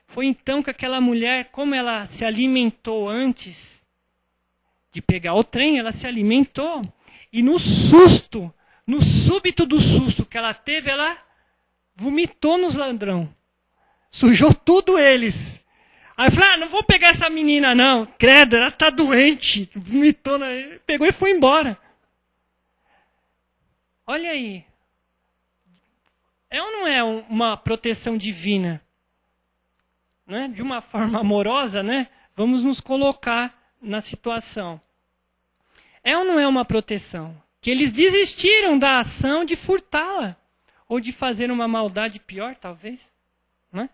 Foi então que aquela mulher, como ela se alimentou antes de pegar o trem, ela se alimentou. E no susto, no súbito do susto que ela teve, ela vomitou nos ladrão. Sujou tudo eles. Aí eu falei, não vou pegar essa menina não. Credo, ela está doente. Vomitou, pegou e foi embora. Olha aí. É ou não é uma proteção divina? Né? De uma forma amorosa, né? Vamos nos colocar na situação. É ou não é uma proteção? Que eles desistiram da ação de furtá-la. Ou de fazer uma maldade pior, talvez. Né?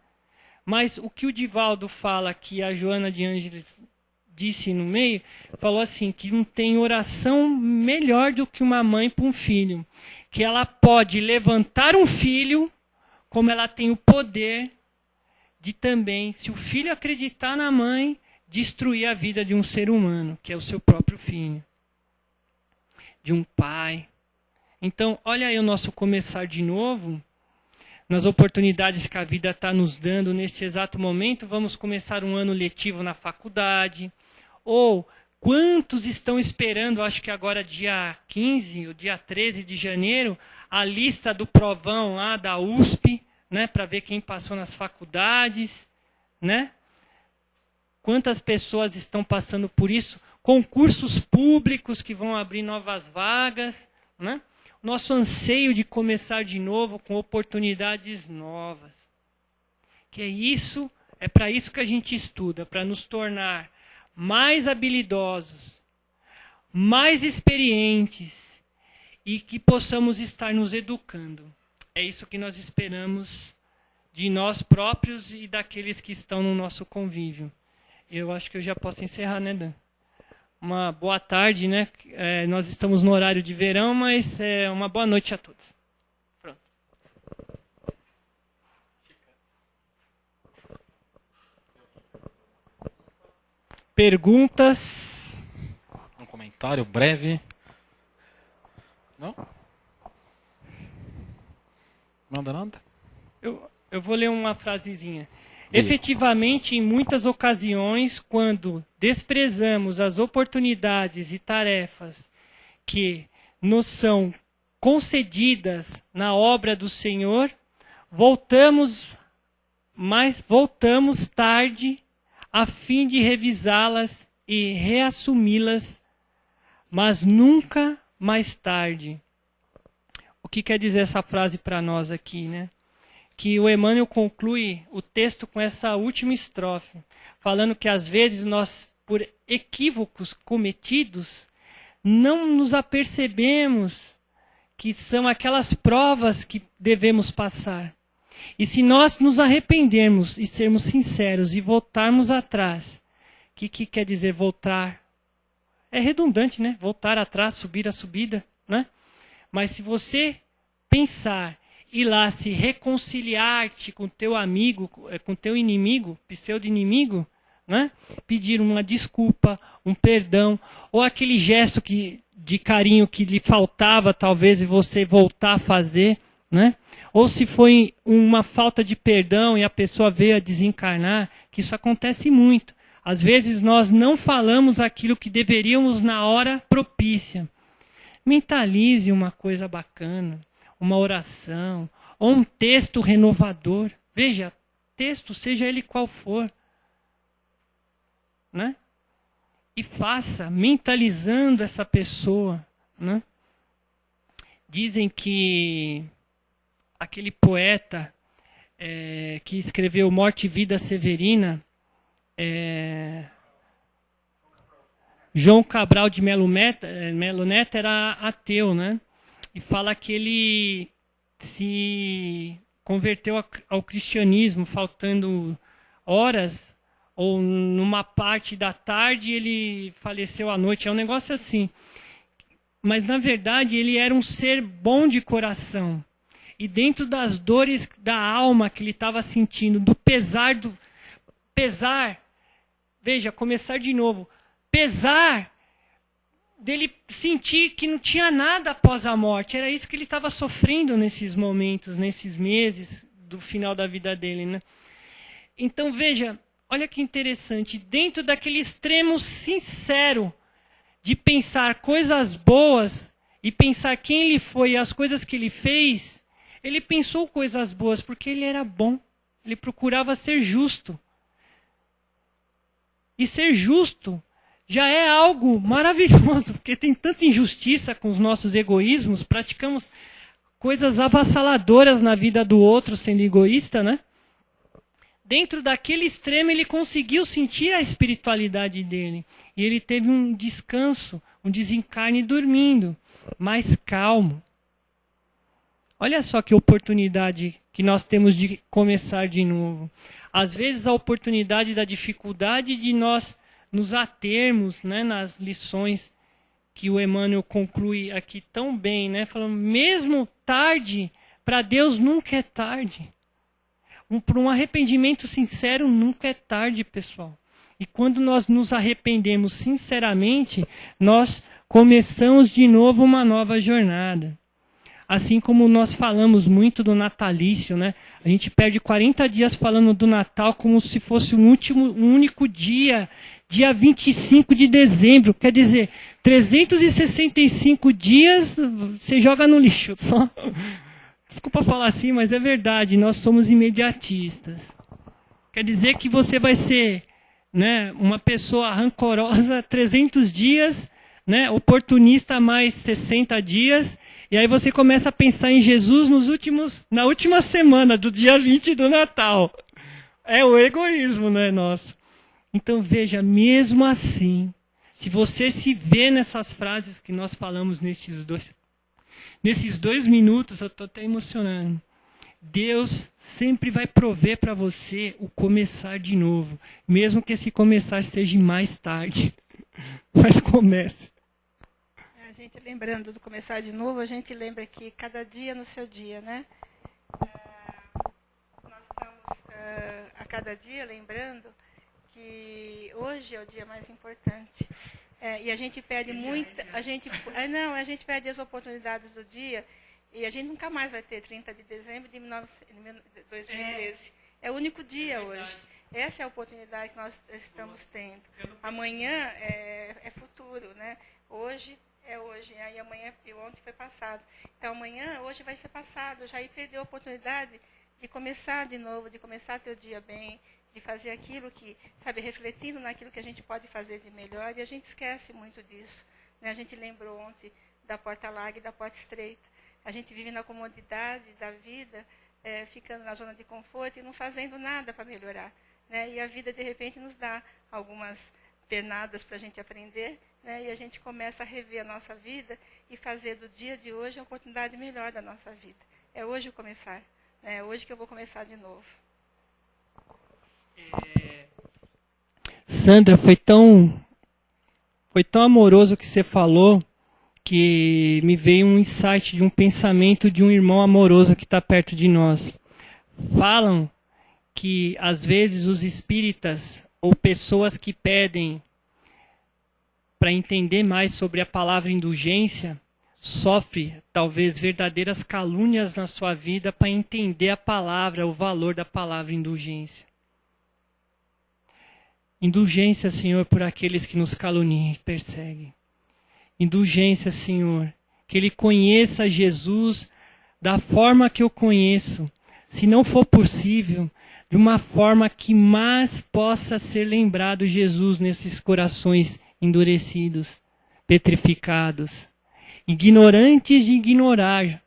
Mas o que o Divaldo fala, que a Joana de Ângeles disse no meio, falou assim, que não tem oração melhor do que uma mãe para um filho. Que ela pode levantar um filho, como ela tem o poder de também, se o filho acreditar na mãe, destruir a vida de um ser humano, que é o seu próprio filho. De um pai. Então, olha aí o nosso começar de novo, nas oportunidades que a vida está nos dando neste exato momento. Vamos começar um ano letivo na faculdade. Ou quantos estão esperando, acho que agora dia 15 ou dia 13 de janeiro, a lista do provão lá da USP, né, para ver quem passou nas faculdades, né? Quantas pessoas estão passando por isso? Concursos públicos que vão abrir novas vagas, né? Nosso anseio de começar de novo com oportunidades novas. Que é para isso que a gente estuda, para nos tornar mais habilidosos, mais experientes e que possamos estar nos educando. É isso que nós esperamos de nós próprios e daqueles que estão no nosso convívio. Eu acho que eu já posso encerrar, né, Dan? Uma boa tarde, né? Nós estamos no horário de verão, mas uma boa noite a todos. Pronto. Perguntas? Um comentário breve? Não? Nada? Eu vou ler uma frasezinha. Efetivamente, em muitas ocasiões, quando desprezamos as oportunidades e tarefas que nos são concedidas na obra do Senhor, voltamos tarde a fim de revisá-las e reassumi-las, mas nunca mais tarde. O que quer dizer essa frase para nós aqui, né? Que o Emmanuel conclui o texto com essa última estrofe, falando que às vezes nós, por equívocos cometidos, não nos apercebemos que são aquelas provas que devemos passar. E se nós nos arrependermos e sermos sinceros e voltarmos atrás, o que quer dizer voltar? É redundante, né? Voltar atrás, subir a subida, né? Mas se você pensar ir lá se reconciliar-te com teu amigo, com teu inimigo, pseudo-inimigo, né? Pedir uma desculpa, um perdão, ou aquele gesto de carinho que lhe faltava, talvez, e você voltar a fazer, né? Ou se foi uma falta de perdão e a pessoa veio a desencarnar, que isso acontece muito. Às vezes nós não falamos aquilo que deveríamos na hora propícia. Mentalize uma coisa bacana, uma oração, ou um texto renovador. Veja, texto, seja ele qual for. Né? E faça, mentalizando essa pessoa. Né? Dizem que aquele poeta que escreveu Morte e Vida Severina, João Cabral de Melo Neto era ateu, né? E fala que ele se converteu ao cristianismo faltando horas, ou numa parte da tarde ele faleceu à noite. É um negócio assim. Mas, na verdade, ele era um ser bom de coração. e dentro das dores da alma que ele estava sentindo, do pesar, veja, começar de novo, pesar dele sentir que não tinha nada após a morte, era isso que ele estava sofrendo nesses momentos, nesses meses do final da vida dele, né? Então veja, olha que interessante, dentro daquele extremo sincero de pensar coisas boas e pensar quem ele foi e as coisas que ele fez, ele pensou coisas boas porque ele era bom, ele procurava ser justo. E ser justo já é algo maravilhoso, porque tem tanta injustiça com os nossos egoísmos, praticamos coisas avassaladoras na vida do outro sendo egoísta, né? Dentro daquele extremo ele conseguiu sentir a espiritualidade dele. E ele teve um descanso, um desencarne dormindo, mais calmo. Olha só que oportunidade que nós temos de começar de novo. Às vezes a oportunidade da dificuldade de nós nos atermos, né, nas lições que o Emmanuel conclui aqui tão bem, né, falando, mesmo tarde, para Deus nunca é tarde. Para um arrependimento sincero nunca é tarde, pessoal. E quando nós nos arrependemos sinceramente, nós começamos de novo uma nova jornada. Assim como nós falamos muito do natalício, né? A gente perde 40 dias falando do Natal como se fosse um único dia, dia 25 de dezembro. Quer dizer, 365 dias você joga no lixo. Só. Desculpa falar assim, mas é verdade, nós somos imediatistas. Quer dizer que você vai ser, né, uma pessoa rancorosa 300 dias, né, oportunista mais 60 dias, e aí você começa a pensar em Jesus na última semana do dia 20 do Natal. É o egoísmo, né, nosso. Então veja, mesmo assim, se você se vê nessas frases que nós falamos nesses 2 minutos, eu estou até emocionando. Deus sempre vai prover para você o começar de novo, mesmo que esse começar seja mais tarde. Mas comece. A gente lembrando do começar de novo, a gente lembra que cada dia no seu dia, né? Nós estamos a cada dia lembrando que hoje é o dia mais importante. E a gente perde muita, a gente perde as oportunidades do dia e a gente nunca mais vai ter 30 de dezembro de 2013. É o único dia hoje. Essa é a oportunidade que nós estamos tendo. Amanhã é futuro, né? Hoje é hoje, aí amanhã e ontem foi passado. Então amanhã, hoje vai ser passado. Já aí perdeu a oportunidade de começar de novo, de começar teu dia bem, de fazer aquilo que, sabe, refletindo naquilo que a gente pode fazer de melhor, e a gente esquece muito disso, né? A gente lembrou ontem da porta larga e da porta estreita. A gente vive na comodidade da vida, ficando na zona de conforto e não fazendo nada para melhorar, né? E a vida, de repente, nos dá algumas penadas para a gente aprender, né? E a gente começa a rever a nossa vida e fazer do dia de hoje a oportunidade melhor da nossa vida. É hoje o começar, né? É hoje que eu vou começar de novo. Sandra, foi tão amoroso o que você falou que me veio um insight de um pensamento de um irmão amoroso que está perto de nós. Falam que às vezes os espíritas ou pessoas que pedem para entender mais sobre a palavra indulgência sofrem talvez verdadeiras calúnias na sua vida para entender a palavra, o valor da palavra indulgência. Indulgência, Senhor, por aqueles que nos caluniam e perseguem. Indulgência, Senhor, que ele conheça Jesus da forma que eu conheço, se não for possível, de uma forma que mais possa ser lembrado Jesus nesses corações endurecidos, petrificados, ignorantes de ignorar.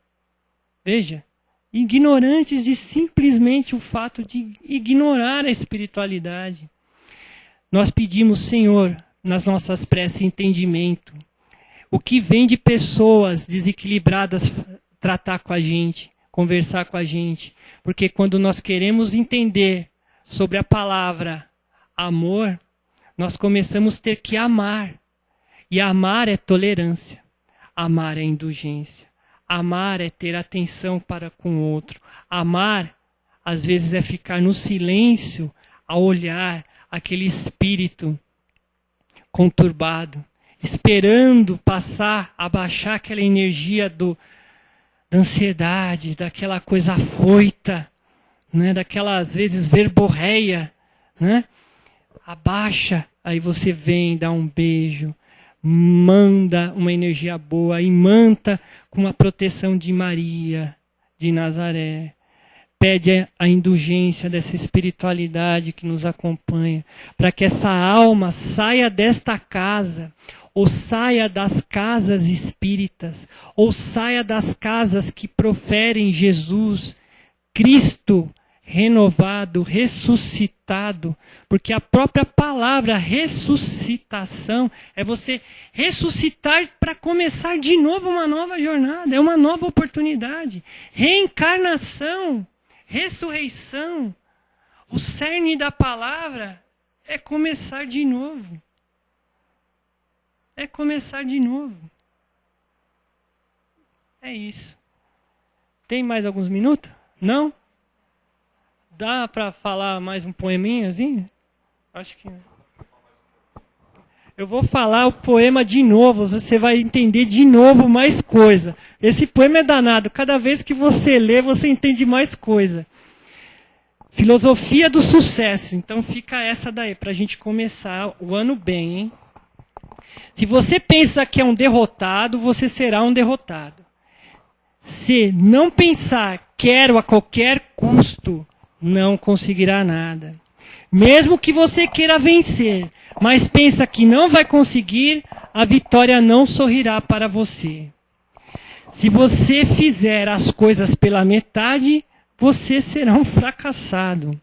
Veja, ignorantes de simplesmente o fato de ignorar a espiritualidade. Nós pedimos, Senhor, nas nossas preces, entendimento. O que vem de pessoas desequilibradas tratar com a gente, conversar com a gente. Porque quando nós queremos entender sobre a palavra amor, nós começamos a ter que amar. E amar é tolerância. Amar é indulgência. Amar é ter atenção para com o outro. Amar, às vezes, é ficar no silêncio a olhar aquele espírito conturbado, esperando passar, abaixar aquela energia da ansiedade, daquela coisa afoita, né? Daquela, às vezes, verborreia, né? Abaixa, aí você vem, dá um beijo, manda uma energia boa, imanta com a proteção de Maria, de Nazaré. Pede a indulgência dessa espiritualidade que nos acompanha, para que essa alma saia desta casa, ou saia das casas espíritas, ou saia das casas que proferem Jesus, Cristo renovado, ressuscitado, porque a própria palavra ressuscitação é você ressuscitar para começar de novo uma nova jornada, é uma nova oportunidade. Reencarnação, ressurreição, o cerne da palavra é começar de novo. É começar de novo. É isso. Tem mais alguns minutos? Não? Dá para falar mais um poeminhazinho? Acho que não. Eu vou falar o poema de novo, você vai entender de novo mais coisa. Esse poema é danado, cada vez que você lê, você entende mais coisa. Filosofia do sucesso, então fica essa daí, para a gente começar o ano bem, hein? Se você pensa que é um derrotado, você será um derrotado. Se não pensar quero a qualquer custo, não conseguirá nada. Mesmo que você queira vencer, mas pensa que não vai conseguir, a vitória não sorrirá para você. Se você fizer as coisas pela metade, você será um fracassado.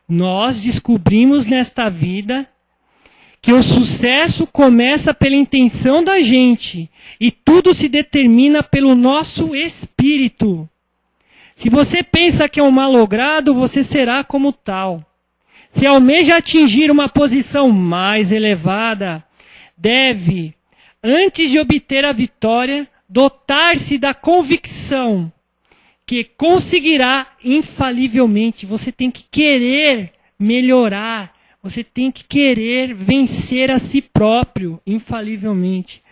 Nós descobrimos nesta vida que o sucesso começa pela intenção da gente e tudo se determina pelo nosso espírito. Se você pensa que é um malogrado, você será como tal. Se almeja atingir uma posição mais elevada, deve, antes de obter a vitória, dotar-se da convicção que conseguirá infalivelmente. Você tem que querer melhorar, você tem que querer vencer a si próprio, infalivelmente.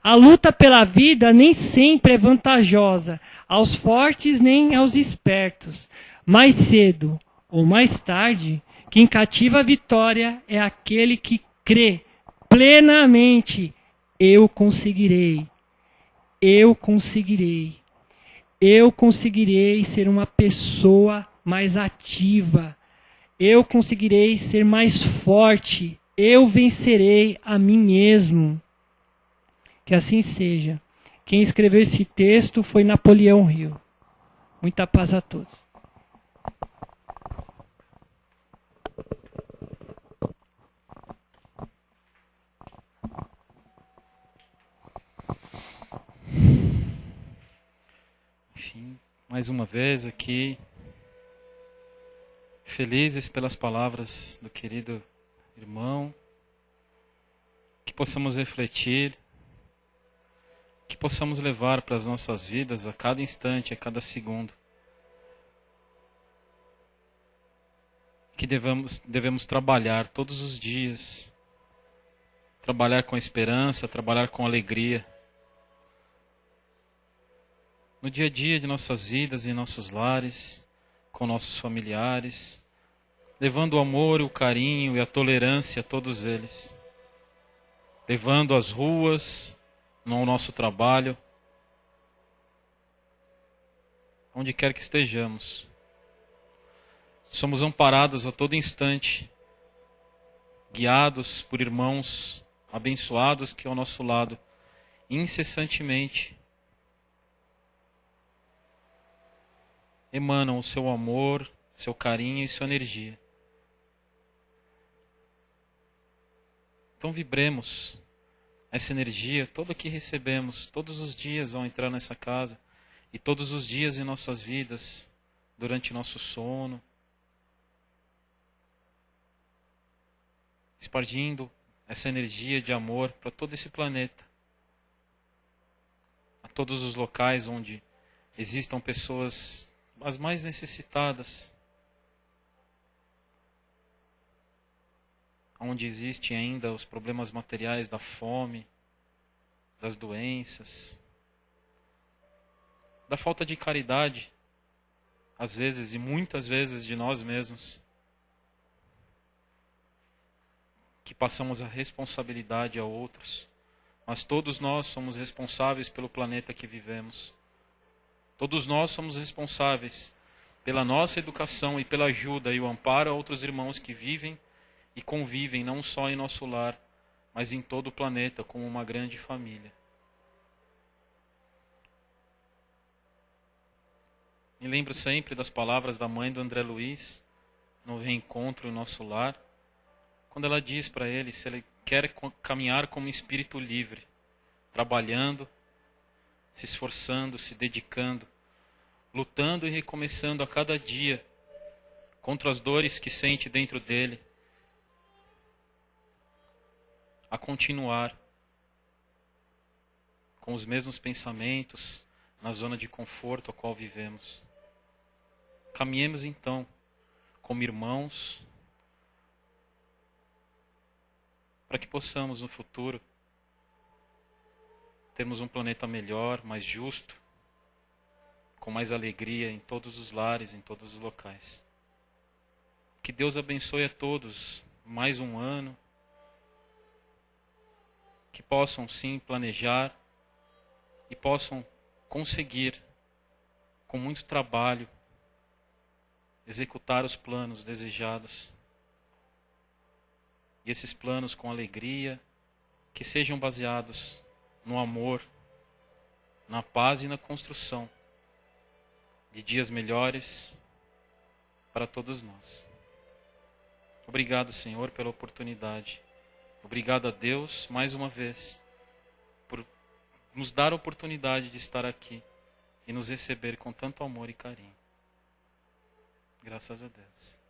A luta pela vida nem sempre é vantajosa aos fortes nem aos espertos. Mais cedo ou mais tarde, quem cativa a vitória é aquele que crê plenamente: eu conseguirei, eu conseguirei, eu conseguirei ser uma pessoa mais ativa, eu conseguirei ser mais forte, eu vencerei a mim mesmo. Que assim seja. Quem escreveu esse texto foi Napoleão Hill. Muita paz a todos. Enfim, mais uma vez aqui, felizes pelas palavras do querido irmão, que possamos refletir, que possamos levar para as nossas vidas a cada instante, a cada segundo, que devemos trabalhar todos os dias, trabalhar com esperança, trabalhar com alegria, no dia a dia de nossas vidas e nossos lares, com nossos familiares, levando o amor, o carinho e a tolerância a todos eles, levando às ruas, no nosso trabalho, onde quer que estejamos. Somos amparados a todo instante, guiados por irmãos abençoados que ao nosso lado, incessantemente, emanam o seu amor, seu carinho e sua energia. Então vibremos essa energia toda que recebemos todos os dias ao entrar nessa casa e todos os dias em nossas vidas, durante nosso sono, expandindo essa energia de amor para todo esse planeta, a todos os locais onde existam pessoas as mais necessitadas, onde existem ainda os problemas materiais da fome, das doenças, da falta de caridade, às vezes e muitas vezes de nós mesmos, que passamos a responsabilidade a outros, mas todos nós somos responsáveis pelo planeta que vivemos. Todos nós somos responsáveis pela nossa educação e pela ajuda e o amparo a outros irmãos que vivem e convivem não só em nosso lar, mas em todo o planeta como uma grande família. Me lembro sempre das palavras da mãe do André Luiz, no reencontro em nosso lar, quando ela diz para ele se ele quer caminhar como um espírito livre, trabalhando, se esforçando, se dedicando, lutando e recomeçando a cada dia contra as dores que sente dentro dele, a continuar com os mesmos pensamentos na zona de conforto a qual vivemos. Caminhemos então como irmãos para que possamos no futuro termos um planeta melhor, mais justo, com mais alegria em todos os lares, em todos os locais. Que Deus abençoe a todos mais um ano, que possam sim planejar e possam conseguir, com muito trabalho, executar os planos desejados. E esses planos com alegria, que sejam baseados no amor, na paz e na construção de dias melhores para todos nós. Obrigado, Senhor, pela oportunidade. Obrigado a Deus, mais uma vez, por nos dar a oportunidade de estar aqui e nos receber com tanto amor e carinho. Graças a Deus.